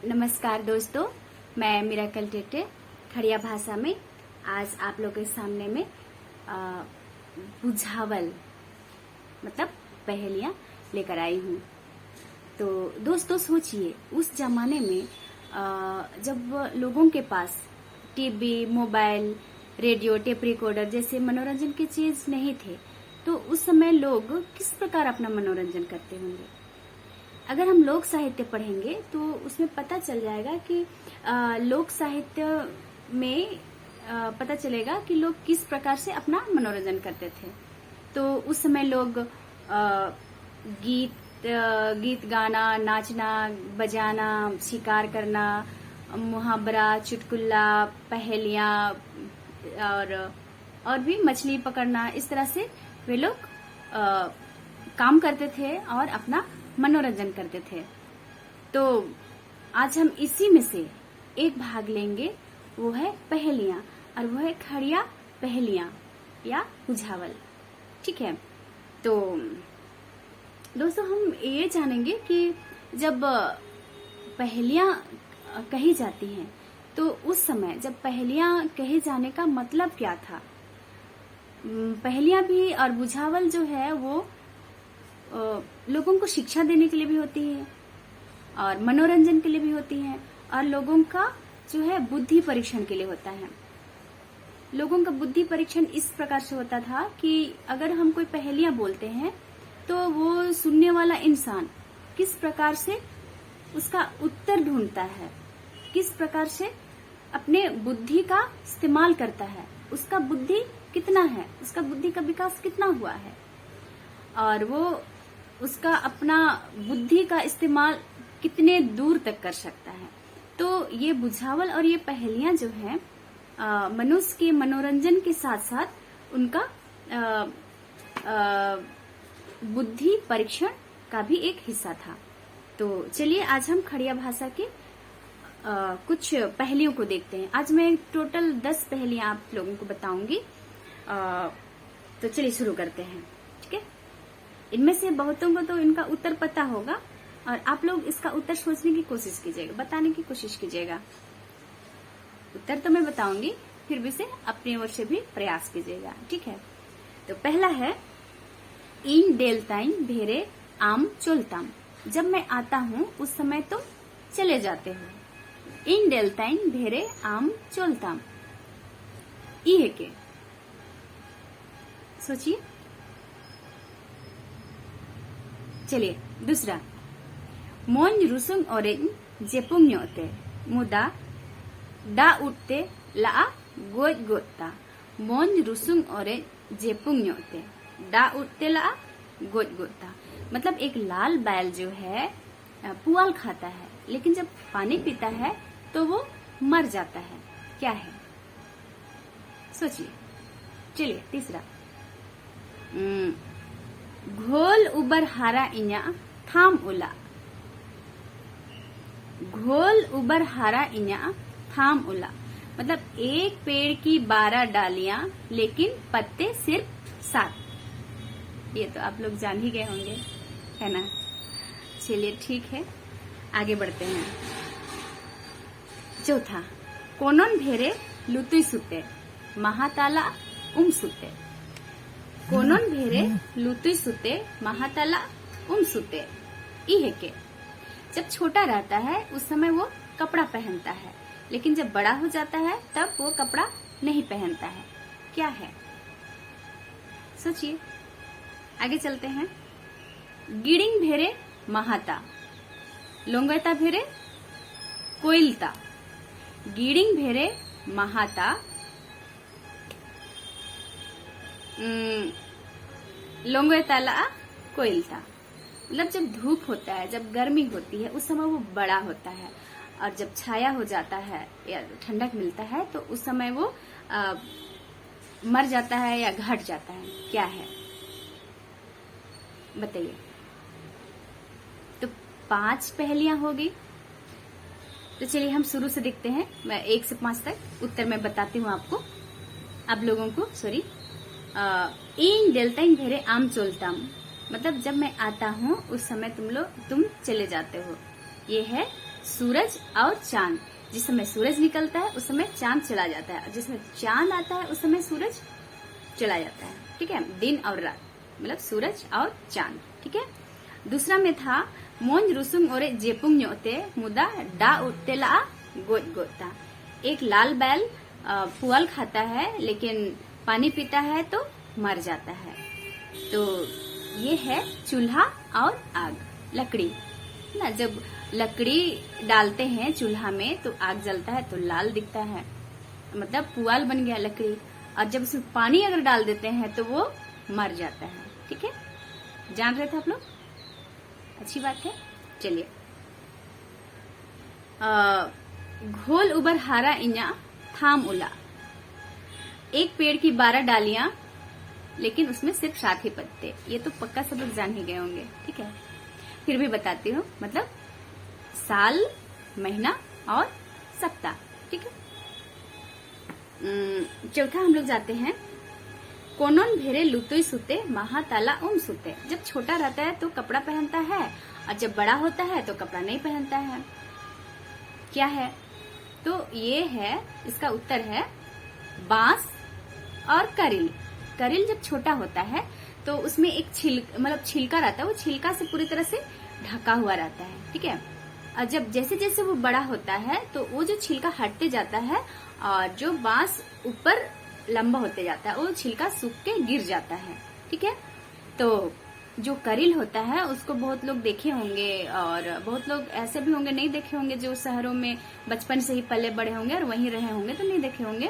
नमस्कार दोस्तों, मैं मिराकल टेटे खड़िया भाषा में आज आप लोगों के सामने में बुझावल मतलब पहेलियां लेकर आई हूँ। तो दोस्तों सोचिए, उस जमाने में जब लोगों के पास TV, mobile, radio, tape recorder जैसे मनोरंजन की चीज नहीं थे, तो उस समय लोग किस प्रकार अपना मनोरंजन करते होंगे। अगर हम लोक साहित्य पढ़ेंगे तो उसमें पता चल जाएगा कि लोक साहित्य में पता चलेगा कि लोग किस प्रकार से अपना मनोरंजन करते थे। तो उस समय लोग गीत गाना, नाचना, बजाना, शिकार करना, मुहावरा, चुटकुला, पहेलियां और भी मछली पकड़ना, इस तरह से वे लोग काम करते थे और अपना मनोरंजन करते थे। तो आज हम इसी में से एक भाग लेंगे, वो है पहेलियां, और वो है खड़िया पहेलियां या बुझावल। ठीक है, तो दोस्तों हम ये जानेंगे कि जब पहेलियां कही जाती हैं तो उस समय जब पहेलियां कहे जाने का मतलब क्या था। पहेलियां भी और बुझावल जो है वो लोगों को शिक्षा देने के लिए भी होती है और मनोरंजन के लिए भी होती है, और लोगों का जो है बुद्धि परीक्षण के लिए होता है। लोगों का बुद्धि परीक्षण इस प्रकार से होता था कि अगर हम कोई पहेलियां बोलते हैं तो वो सुनने वाला इंसान किस प्रकार से उसका उत्तर ढूंढता है, किस प्रकार से अपने बुद्धि का इस्तेमाल करता है, उसका बुद्धि कितना है, उसका बुद्धि का विकास कितना हुआ है, और वो उसका अपना बुद्धि का इस्तेमाल कितने दूर तक कर सकता है। तो ये बुझावल और ये पहेलियां जो है मनुष्य के मनोरंजन के साथ साथ उनका बुद्धि परीक्षण का भी एक हिस्सा था। तो चलिए आज हम खड़िया भाषा के कुछ पहेलियों को देखते हैं। आज मैं टोटल 10 पहेलियां आप लोगों को बताऊंगी। तो चलिए शुरू करते हैं। ठीक है, इनमें से बहुतों को तो इनका उत्तर पता होगा और आप लोग इसका उत्तर सोचने की कोशिश कीजिएगा, बताने की कोशिश कीजिएगा। उत्तर तो मैं बताऊंगी, फिर भी से अपनी ओर से भी प्रयास कीजिएगा। ठीक है, तो पहला है इन डेलताइन भेरे आम चोलताम। जब मैं आता हूँ उस समय तुम चले जाते हो। इन डेलताइन भेरे आम चोलताम, ई है के सोचिए। चलिए दूसरा, मोन रुसुंग ओरेन जेपुंग न्योते मुदा डा उठते ला गोज गोता। मोन रुसुंग ओरेन जेपुंग न्योते डा उठते ला गोज गोता, मतलब एक लाल बैल जो है पुआल खाता है, लेकिन जब पानी पीता है तो वो मर जाता है। क्या है, सोचिए। चलिए तीसरा, घोल उबर हारा इन्या थाम उला। घोल उबर हारा इन्या थाम उला, मतलब एक पेड़ की 12 डालियां लेकिन पत्ते सिर्फ 7। ये तो आप लोग जान ही गए होंगे, है ना। चलिए ठीक है, आगे बढ़ते हैं। चौथा, कोनोन भेरे लुतुई सुते महाताला सुते। कोनोन भेरे लुतुई सुते महाताला सुते, ई है के। जब छोटा रहता है उस समय वो कपड़ा पहनता है, लेकिन जब बड़ा हो जाता है तब वो कपड़ा नहीं पहनता है। क्या है, सोचिए। आगे चलते हैं। गिडिंग भेरे महाता लोंगता भेरे कोइलता। गिडिंग भेरे महाता लोंगताला कोइलता, मतलब जब धूप होता है, जब गर्मी होती है उस समय वो बड़ा होता है, और जब छाया हो जाता है या ठंडक मिलता है तो उस समय वो मर जाता है या घट जाता है। क्या है, बताइए। तो 5 पहेलियां हो गई। तो चलिए हम शुरू से देखते हैं। मैं 1 से 5 तक उत्तर मैं बताती हूँ आपको, आप लोगों को। सॉरी, इन डेल्टाइन भेरे आम चोलताम, मतलब जब मैं आता हूँ उस समय तुम चले जाते हो। ये है सूरज और चांद। जिस समय सूरज निकलता है उस समय चांद चला जाता है, और जिस समय चांद आता है उस समय सूरज चला जाता है। ठीक है, दिन और रात मतलब सूरज और चांद। ठीक है, दूसरा में था मोंज रुसुंग ओरे जेपुंग न्योते मुदा डा उठते ला गोज गोता। एक लाल बैल पुआल खाता है लेकिन पानी पीता है तो मर जाता है। तो ये है चूल्हा और आग, लकड़ी ना। जब लकड़ी डालते हैं चूल्हा में तो आग जलता है तो लाल दिखता है, मतलब पुआल बन गया लकड़ी। और जब उसमें पानी अगर डाल देते हैं तो वो मर जाता है। ठीक है, जान रहे थे आप लोग? अच्छी बात है। चलिए, घोल उबर हारा इन्या थाम उला। एक पेड़ की 12 डालियां लेकिन उसमें सिर्फ 7 ही पत्ते। ये तो पक्का सब लोग जान ही गए होंगे। ठीक है, फिर भी बताती हूँ, मतलब साल, महीना और सप्ताह। ठीक है, चौथा हम लोग जाते हैं कोनोन भेरे लुतुई सुते महाताला सुते। जब छोटा रहता है तो कपड़ा पहनता है और जब बड़ा होता है तो कपड़ा नहीं पहनता है। क्या है? तो ये है, इसका उत्तर है बांस और करिल। करिल जब छोटा होता है तो उसमें एक छिलका रहता है, वो छिलका से पूरी तरह से ढका हुआ रहता है। ठीक है, और जब जैसे जैसे वो बड़ा होता है तो वो जो छिलका हटते जाता है और जो बांस ऊपर लंबा होते जाता है, वो छिलका सूख के गिर जाता है। ठीक है, तो जो करिल होता है उसको बहुत लोग देखे होंगे और बहुत लोग ऐसे भी होंगे नहीं देखे होंगे, जो शहरों में बचपन से ही पले बड़े होंगे और वहीं रहे होंगे तो नहीं देखे होंगे।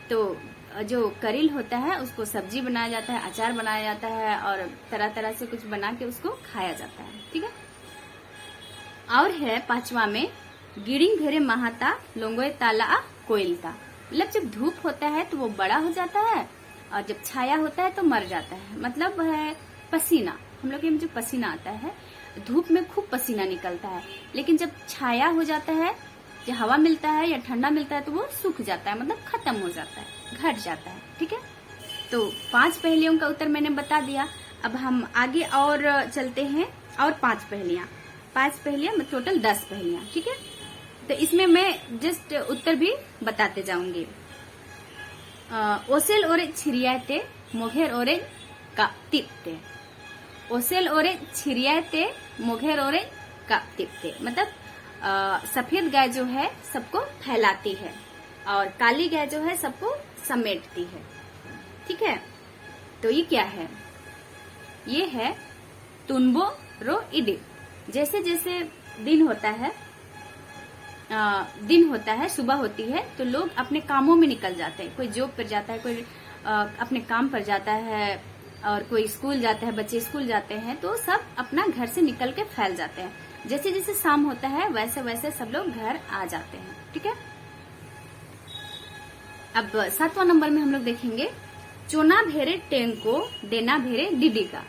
तो जो करिल होता है उसको सब्जी बनाया जाता है, अचार बनाया जाता है और तरह तरह से कुछ बना के उसको खाया जाता है। ठीक है, और है पांचवा में गिरिंग घेरे महाता लोंगोय ताला कोयलता। मतलब जब धूप होता है तो वो बड़ा हो जाता है और जब छाया होता है तो मर जाता है। मतलब है पसीना, हम लोग में जो पसीना आता है, धूप में खूब पसीना निकलता है, लेकिन जब छाया हो जाता है, जब हवा मिलता है या ठंडा मिलता है तो वो सूख जाता है, मतलब खत्म हो जाता है, घट जाता है। ठीक है, तो 5 पहेलियों का उत्तर मैंने बता दिया। अब हम आगे और चलते हैं, और 5 पहेलियां मतलब टोटल 10 पहेलियां। ठीक है, तो इसमें मैं जस्ट उत्तर भी बताते जाऊंगी। ओसेल ओरे छिरियाते मोघेर ओरे काप्तिप्ते। ओसेल ओरे छिरियाते मोघेर ओरे काप्तिप्ते, मतलब सफेद गाय जो है सबको फैलाती है और काली गाय जो है सबको समेटती है। ठीक है, तो ये क्या है? ये है तुनबो रो इडिप। जैसे जैसे दिन होता है, सुबह होती है तो लोग अपने कामों में निकल जाते हैं। कोई जॉब पर जाता है, कोई अपने काम पर जाता है और कोई स्कूल जाता है, बच्चे स्कूल जाते हैं, तो सब अपना घर से निकल के फैल जाते हैं। जैसे जैसे शाम होता है वैसे वैसे सब लोग घर आ जाते हैं। ठीक है, अब 7वां नंबर में हम लोग देखेंगे चोना भेरे टेंको डेना भेरे डिडिगा।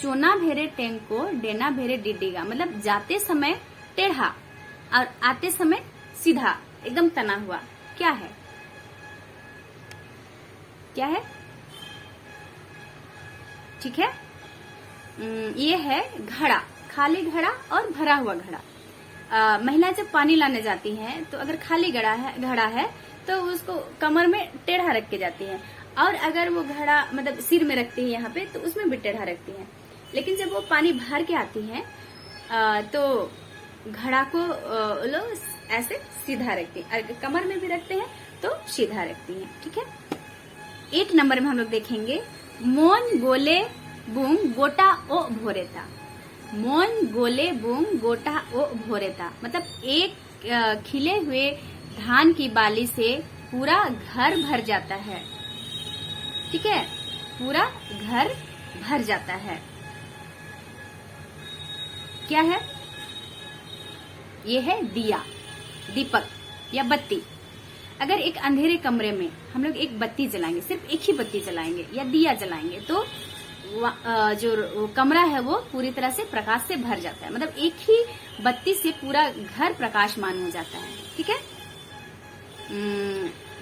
चोना भेरे टेंको डेना भेरे डिडिगा, मतलब जाते समय टेढ़ा और आते समय सीधा एकदम तना हुआ। क्या है? क्या है? ठीक है, ये है घड़ा, खाली घड़ा और भरा हुआ घड़ा। महिला जब पानी लाने जाती हैं तो अगर खाली घड़ा है तो उसको कमर में टेढ़ा रख के जाती है, और अगर वो घड़ा मतलब सिर में रखती है यहाँ पे तो उसमें भी टेढ़ा रखती है। लेकिन जब वो पानी भर के आती है तो घड़ा को लोग ऐसे सीधा रखती है, कमर में भी रखते हैं तो सीधा रखती है। ठीक है, 1 नंबर में हम लोग देखेंगे मोन गोले बूंग गोटा ओ भोरेता। मोन गोले बूंग गोटा ओ भोरेता, मतलब एक खिले हुए धान की बाली से पूरा घर भर जाता है। ठीक है, पूरा घर भर जाता है। क्या है? ये है दिया, दीपक या बत्ती। अगर एक अंधेरे कमरे में हम लोग एक बत्ती जलाएंगे, सिर्फ एक ही बत्ती जलाएंगे या दिया जलाएंगे, तो जो कमरा है वो पूरी तरह से प्रकाश से भर जाता है। मतलब एक ही बत्ती से पूरा घर प्रकाशमान हो जाता है। ठीक है,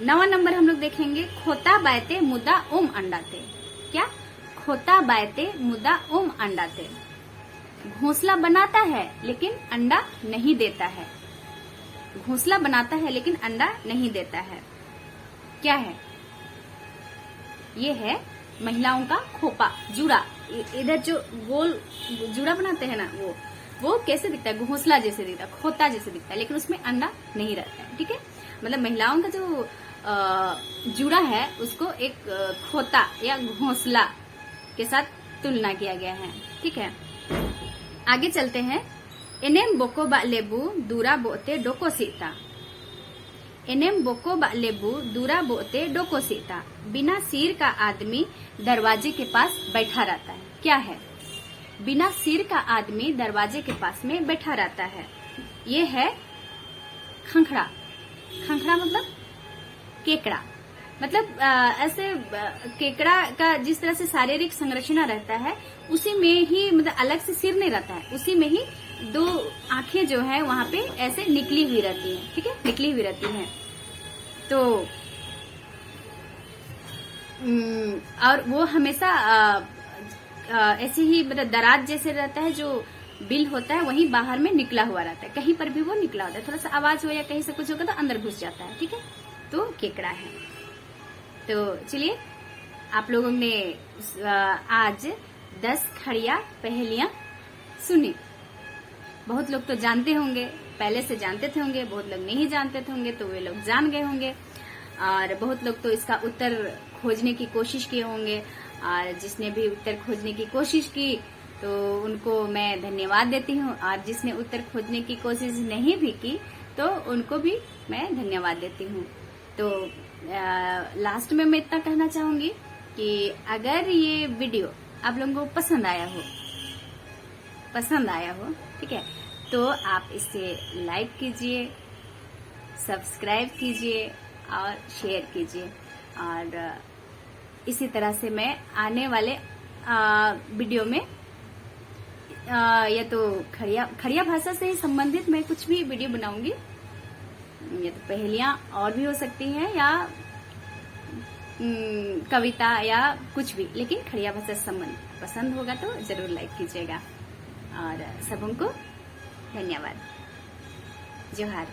9वां नंबर हम लोग देखेंगे खोता बायते मुदा ओम अंडाते। क्या? खोता बायते मुदा ओम अंडाते। घोंसला बनाता है लेकिन अंडा नहीं देता है। घोंसला बनाता है लेकिन अंडा नहीं देता है, क्या है? ये है महिलाओं का खोपा, जूड़ा। इधर जो गोल जूड़ा बनाते हैं ना, वो कैसे दिखता है? घोंसला जैसे दिखता है, खोता जैसे दिखता है, लेकिन उसमें अंडा नहीं रहता है। ठीक है, मतलब महिलाओं का जो जूड़ा है उसको एक खोता या घोंसला के साथ तुलना किया गया है। ठीक है, आगे चलते हैं। एनेम बोको बा लेबू दूरा बोते डोको सीता। एनेम बोको बा लेबू दूरा बोते डोको सीता। बिना सिर का आदमी दरवाजे के पास बैठा रहता है, क्या है? बिना सिर का आदमी दरवाजे के पास में बैठा रहता है, ये है खंखड़ा। खंखड़ा मतलब केकड़ा। मतलब ऐसे केकड़ा का जिस तरह से शारीरिक संरचना रहता है उसी में ही, मतलब अलग से सिर नहीं रहता है, उसी में ही दो आंखें जो है वहां पे ऐसे निकली हुई रहती हैं। ठीक है, निकली हुई रहती हैं। तो और वो हमेशा ऐसे ही, मतलब दराज जैसे रहता है, जो बिल होता है वही बाहर में निकला हुआ रहता है, कहीं पर भी वो निकला होता है। थोड़ा सा आवाज हो या कहीं से कुछ होगा तो अंदर घुस जाता है। ठीक है, तो केकड़ा है। तो चलिए, आप लोगों ने आज 10 खड़िया पहेलियां सुनी। बहुत लोग तो जानते होंगे, पहले से जानते थे होंगे, बहुत लोग नहीं जानते थे होंगे, तो वे लोग जान गए होंगे। और बहुत लोग तो इसका उत्तर खोजने की कोशिश किए होंगे, और जिसने भी उत्तर खोजने की कोशिश की तो उनको मैं धन्यवाद देती हूँ, और जिसने उत्तर खोजने की कोशिश नहीं भी की तो उनको भी मैं धन्यवाद देती हूँ। तो लास्ट में मैं इतना कहना चाहूंगी कि अगर ये वीडियो आप लोगों को पसंद आया हो, ठीक है, तो आप इसे लाइक कीजिए, सब्सक्राइब कीजिए और शेयर कीजिए। और इसी तरह से मैं आने वाले वीडियो में या तो खड़िया भाषा से ही संबंधित मैं कुछ भी वीडियो बनाऊंगी, या तो पहेलियां और भी हो सकती हैं, या कविता या कुछ भी, लेकिन खड़िया भाषा से संबंध पसंद होगा तो जरूर लाइक कीजिएगा। और सबों को धन्यवाद। जोहार।